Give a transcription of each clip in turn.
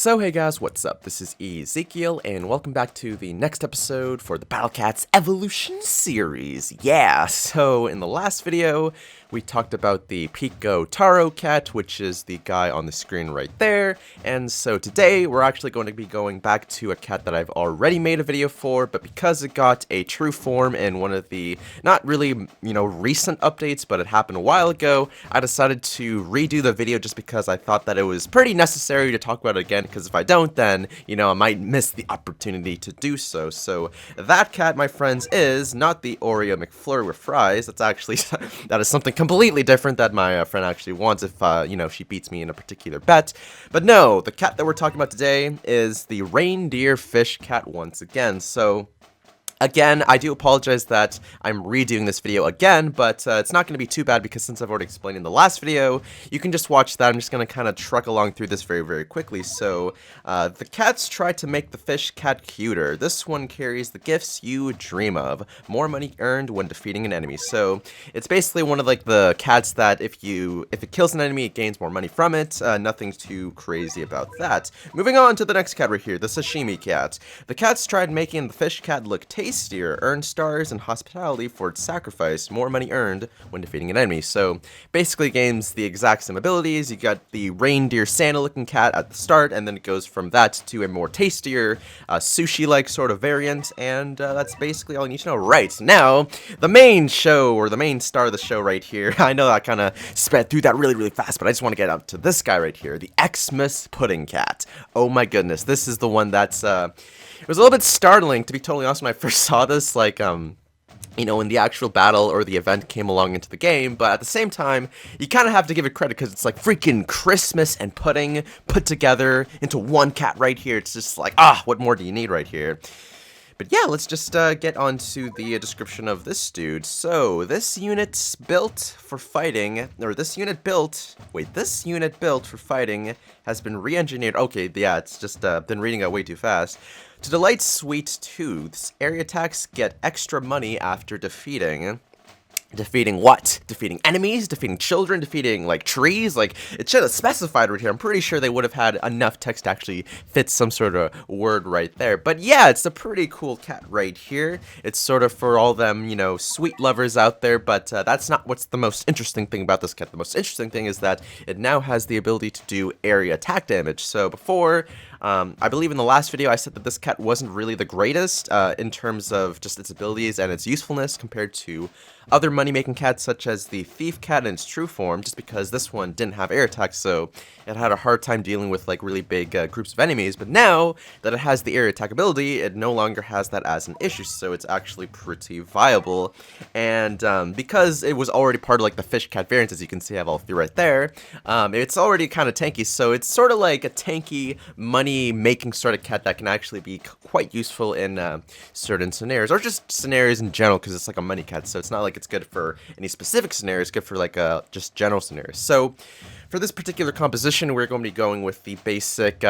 So hey guys, what's up? This is Ezekiel, and welcome back to the next episode for the Battle Cats Evolution series. Yeah, so in the last video, we talked about the Pico Taro cat, which is the guy on the screen right there, and so today we're actually going to be going back to a cat that I've already made a video for, but because it got a true form in one of the, not really, recent updates, but it happened a while ago, I decided to redo the video just because I thought that it was pretty necessary to talk about it again, because if I don't, then, I might miss the opportunity to do so. So that cat, my friends, is not the Oreo McFlurry with fries. That's actually, that is something completely different that my friend actually wants if, she beats me in a particular bet. But no, the cat that we're talking about today is the Reindeer Fish Cat once again. So again, I do apologize that I'm redoing this video again, but it's not going to be too bad because since I've already explained in the last video, you can just watch that. I'm just going to kind of truck along through this very, very quickly. So, the cats try to make the fish cat cuter. This one carries the gifts you dream of. More money earned when defeating an enemy. So, it's basically one of like the cats that if it kills an enemy, it gains more money from it. Nothing too crazy about that. Moving on to the next cat right here, the Sashimi Cat. The cats tried making the fish cat look tastier, earned stars and hospitality for its sacrifice, more money earned when defeating an enemy. So basically gains the exact same abilities. You got the reindeer Santa looking cat at the start, and then it goes from that to a more tastier sushi-like sort of variant, and that's basically all you need to know. Right, now, the main show, or the main star of the show right here, I know I kind of sped through that really, really fast, but I just want to get up to this guy right here, the Xmas Pudding Cat. Oh my goodness, this is the one that's, it was a little bit startling, to be totally honest, when I first saw this, like, when the actual battle or the event came along into the game, but at the same time, you kind of have to give it credit because it's like freaking Christmas and pudding put together into one cat right here. It's just like, what more do you need right here? But yeah, let's just get on to the description of this dude. So, this unit built for fighting has been re-engineered. Okay, yeah, it's just been reading it way too fast. To delight sweet tooths, area attacks get extra money after defeating. Defeating what? Defeating enemies? Defeating children? Defeating, like, trees? Like, it should have specified right here. I'm pretty sure they would have had enough text to actually fit some sort of word right there. But yeah, it's a pretty cool cat right here. It's sort of for all them, sweet lovers out there, but that's not what's the most interesting thing about this cat. The most interesting thing is that it now has the ability to do area attack damage. So before, I believe in the last video I said that this cat wasn't really the greatest in terms of just its abilities and its usefulness compared to other money-making cats such as the Thief Cat in its true form, just because this one didn't have air attack, so it had a hard time dealing with like really big groups of enemies. But now that it has the air attack ability, it no longer has that as an issue, so it's actually pretty viable. And because it was already part of like the fish cat variant, as you can see I have all three right there, it's already kind of tanky, so it's sort of like a tanky money-making sort of cat that can actually be quite useful in certain scenarios, or just scenarios in general, because it's like a money cat, so it's not like it's good for any specific scenario, it's good for like just general scenarios. So for this particular composition, we're going to be going with the basic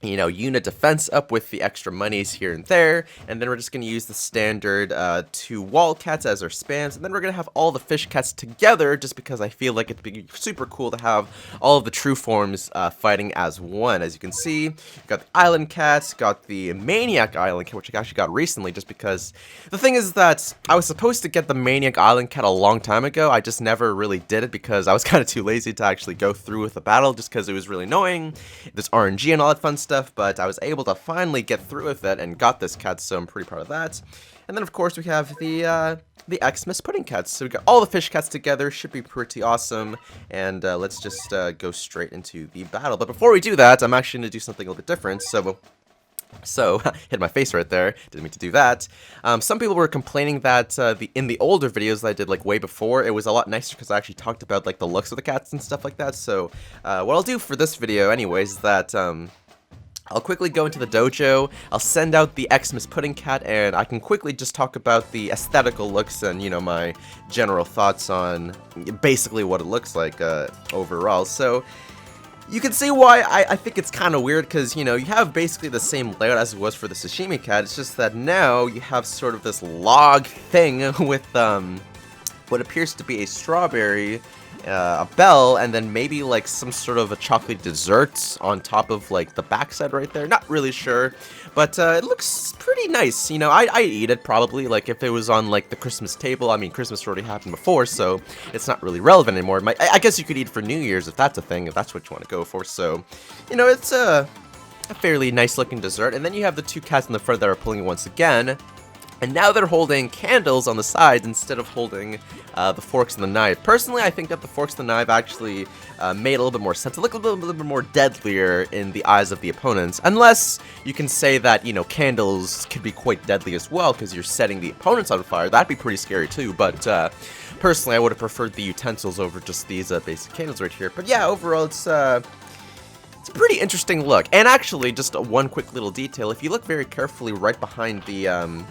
unit defense up with the extra monies here and there, and then we're just going to use the standard 2 wall cats as our spams, and then we're going to have all the fish cats together just because I feel like it'd be super cool to have all of the true forms fighting as one. As you can see, you've got the island cats, got the maniac island cat, which I actually got recently just because the thing is that I was supposed to get the maniac island cat a long time ago. I just never really did it because I was kind of too lazy to actually go through with the battle just because it was really annoying. There's RNG and all that fun stuff, but I was able to finally get through with it and got this cat, so I'm pretty proud of that. And then of course we have the Xmas Pudding Cats. So we got all the fish cats together, should be pretty awesome. And let's just go straight into the battle. But before we do that, I'm actually going to do something a little bit different. So, hit my face right there, didn't mean to do that. Some people were complaining that in the older videos that I did like way before, it was a lot nicer because I actually talked about like the looks of the cats and stuff like that. So, what I'll do for this video anyways is that I'll quickly go into the dojo, I'll send out the Xmas Pudding Cat, and I can quickly just talk about the aesthetical looks and, my general thoughts on basically what it looks like overall. So, you can see why I think it's kind of weird, because, you have basically the same layout as it was for the Sashimi Cat. It's just that now you have sort of this log thing with, what appears to be a strawberry, a bell, and then maybe like some sort of a chocolate dessert on top of like the backside right there. Not really sure, but it looks pretty nice. You know, I'd eat it probably, like if it was on like the Christmas table. I mean, Christmas already happened before, so it's not really relevant anymore. I guess you could eat it for New Year's if that's a thing, if that's what you want to go for. So, you know, it's a fairly nice looking dessert. And then you have the two cats in the front that are pulling it once again. And now they're holding candles on the sides instead of holding the forks and the knife. Personally, I think that the forks and the knife actually made a little bit more sense. It looked a little bit more deadlier in the eyes of the opponents. Unless you can say that, you know, candles could be quite deadly as well because you're setting the opponents on fire. That'd be pretty scary too. But personally, I would have preferred the utensils over just these basic candles right here. But yeah, overall, it's a pretty interesting look. And actually, just one quick little detail. If you look very carefully right behind the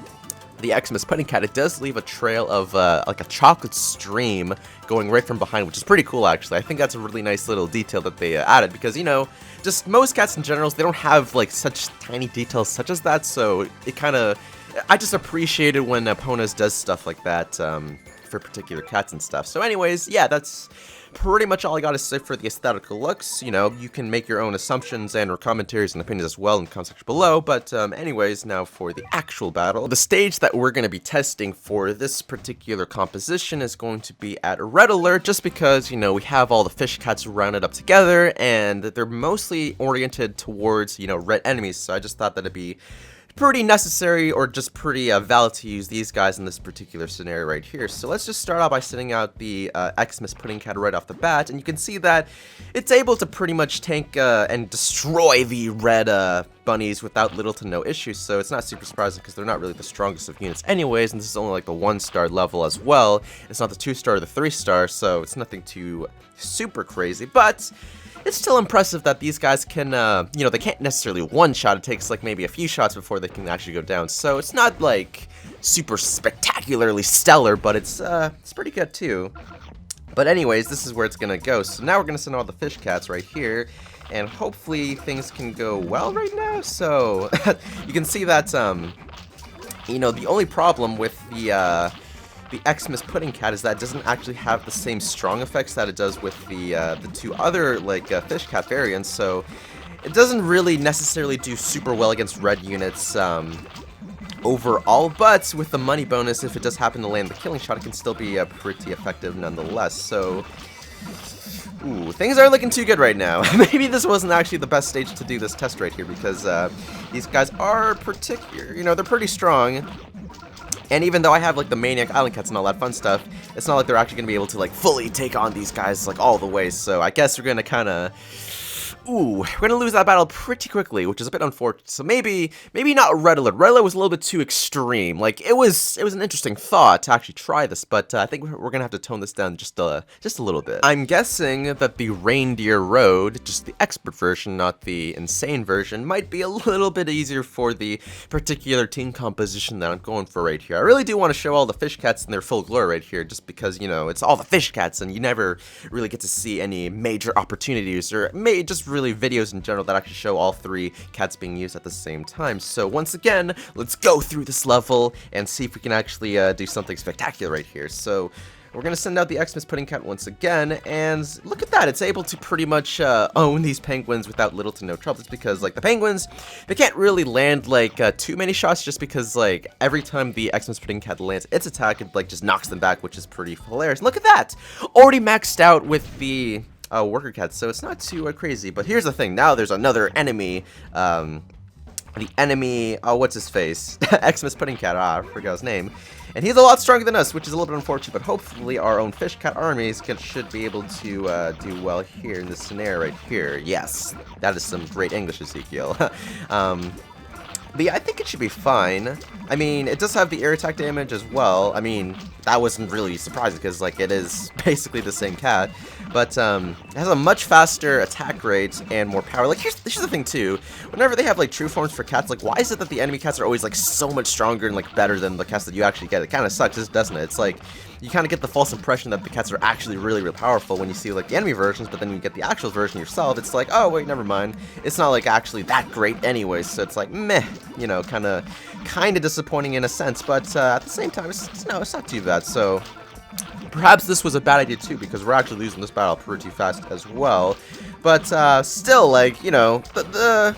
Xmas Pudding Cat, it does leave a trail of like a chocolate stream going right from behind, which is pretty cool actually. I think that's a really nice little detail that they added because, you know, just most cats in general, they don't have like such tiny details such as that, so it kind of, I just appreciate it when Ponas does stuff like that for particular cats and stuff. So anyways, yeah, that's pretty much all I gotta say for the aesthetical looks. You know, you can make your own assumptions and or commentaries and opinions as well in the comment section below, but anyways, now for the actual battle. The stage that we're gonna be testing for this particular composition is going to be at Red Alert, just because, you know, we have all the fish cats rounded up together, and they're mostly oriented towards, you know, red enemies, so I just thought that it'd be pretty necessary or just pretty valid to use these guys in this particular scenario right here. So let's just start out by sending out the Xmas Pudding Cat right off the bat, and you can see that it's able to pretty much tank and destroy the red bunnies without little to no issues, so it's not super surprising because they're not really the strongest of units anyways, and this is only like the 1-star level as well. It's not the 2-star or the 3-star, so it's nothing too super crazy, but it's still impressive that these guys can, you know, they can't necessarily one-shot. It takes, like, maybe a few shots before they can actually go down. So it's not, like, super spectacularly stellar, but it's pretty good, too. But anyways, this is where it's gonna go. So now we're gonna send all the fish cats right here, and hopefully things can go well right now. So you can see that, you know, the only problem with the Xmas Pudding Cat is that it doesn't actually have the same strong effects that it does with the two other like fish cat variants, so it doesn't really necessarily do super well against red units overall, but with the money bonus, if it does happen to land the killing shot, it can still be pretty effective nonetheless. So ooh, things aren't looking too good right now. Maybe this wasn't actually the best stage to do this test right here, because these guys are you know, they're pretty strong. And even though I have, like, the Maniac Island Cats and all that fun stuff, it's not like they're actually going to be able to, like, fully take on these guys, like, all the way. So I guess we're going to kind of ooh, we're gonna lose that battle pretty quickly, which is a bit unfortunate. So maybe not Red Alert. Red Alert was a little bit too extreme. Like, it was an interesting thought to actually try this, but I think we're gonna have to tone this down just a little bit. I'm guessing that the Reindeer Road, just the expert version, not the insane version, might be a little bit easier for the particular team composition that I'm going for right here. I really do want to show all the fish cats in their full glory right here, just because, you know, it's all the fish cats, and you never really get to see any major opportunities, or just really videos in general that actually show all three cats being used at the same time. So once again, let's go through this level and see if we can actually do something spectacular right here. So we're going to send out the Xmas Pudding Cat once again, and look at that, it's able to pretty much own these penguins without little to no trouble. It's because, like, the penguins, they can't really land, like, too many shots, just because, like, every time the Xmas Pudding Cat lands its attack, it, like, just knocks them back, which is pretty hilarious. Look at that! Already maxed out with the worker cats, so it's not too crazy. But here's the thing, now there's another enemy, the enemy, oh, what's his face? Xmas Pudding Cat, I forgot his name. And he's a lot stronger than us, which is a little bit unfortunate, but hopefully our own fish cat armies should be able to do well here in this scenario right here. Yes, that is some great English, Ezekiel. But yeah, I think it should be fine. I mean, it does have the air attack damage as well. I mean, that wasn't really surprising because, like, it is basically the same cat. But it has a much faster attack rate and more power. Like, here's the thing, too. Whenever they have, like, true forms for cats, like, why is it that the enemy cats are always, like, so much stronger and, like, better than the cats that you actually get? It kind of sucks, doesn't it? It's like, you kind of get the false impression that the cats are actually really, really powerful when you see, like, the enemy versions, but then you get the actual version yourself. It's like, oh, wait, never mind. It's not, like, actually that great anyways, so it's like, meh, you know, kind of disappointing in a sense, but at the same time, it's not too bad. So Perhaps this was a bad idea too, because we're actually losing this battle pretty fast as well. But still, like, you know, the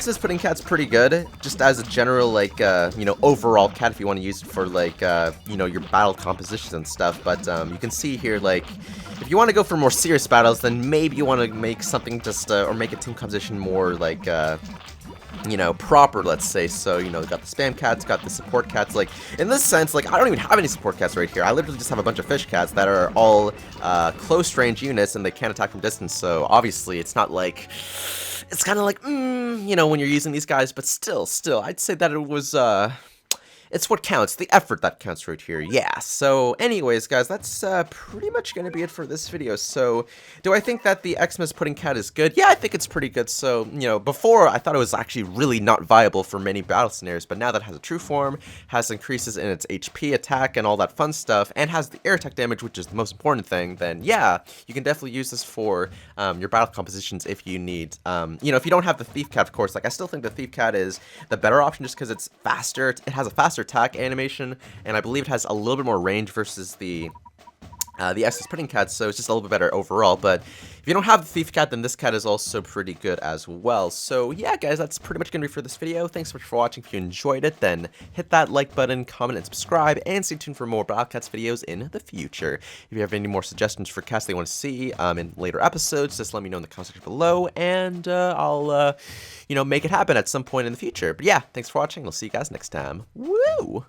Xmas Pudding Cat's pretty good, just as a general, like, you know, overall cat if you want to use it for, like, you know, your battle compositions and stuff. But you can see here, like, if you want to go for more serious battles, then maybe you want to make something just, or make a team composition more, like, you know, proper, let's say. So, you know, got the spam cats, got the support cats. Like, in this sense, like, I don't even have any support cats right here. I literally just have a bunch of fish cats that are all close range units, and they can't attack from distance. So, obviously, it's not like... It's kind of like, you know, when you're using these guys, but still, I'd say that it was, it's what counts, the effort that counts right here, yeah. So, anyways, guys, that's pretty much going to be it for this video. So, do I think that the Xmas Pudding Cat is good? Yeah, I think it's pretty good. So, you know, before, I thought it was actually really not viable for many battle scenarios, but now that it has a true form, has increases in its HP, attack, and all that fun stuff, and has the air attack damage, which is the most important thing, then yeah, you can definitely use this for your battle compositions if you need. You know, if you don't have the Thief Cat, of course, like, I still think the Thief Cat is the better option just because it's faster, it has a faster attack animation, and I believe it has a little bit more range versus the Xmas Pudding Cat, so it's just a little bit better overall. But if you don't have the Thief Cat, then this cat is also pretty good as well. So yeah, guys, that's pretty much going to be for this video. Thanks so much for watching. If you enjoyed it, then hit that like button, comment, and subscribe, and stay tuned for more Battle Cats videos in the future. If you have any more suggestions for cats that you want to see in later episodes, just let me know in the comment section below, and I'll, you know, make it happen at some point in the future. But yeah, thanks for watching. I'll see you guys next time. Woo!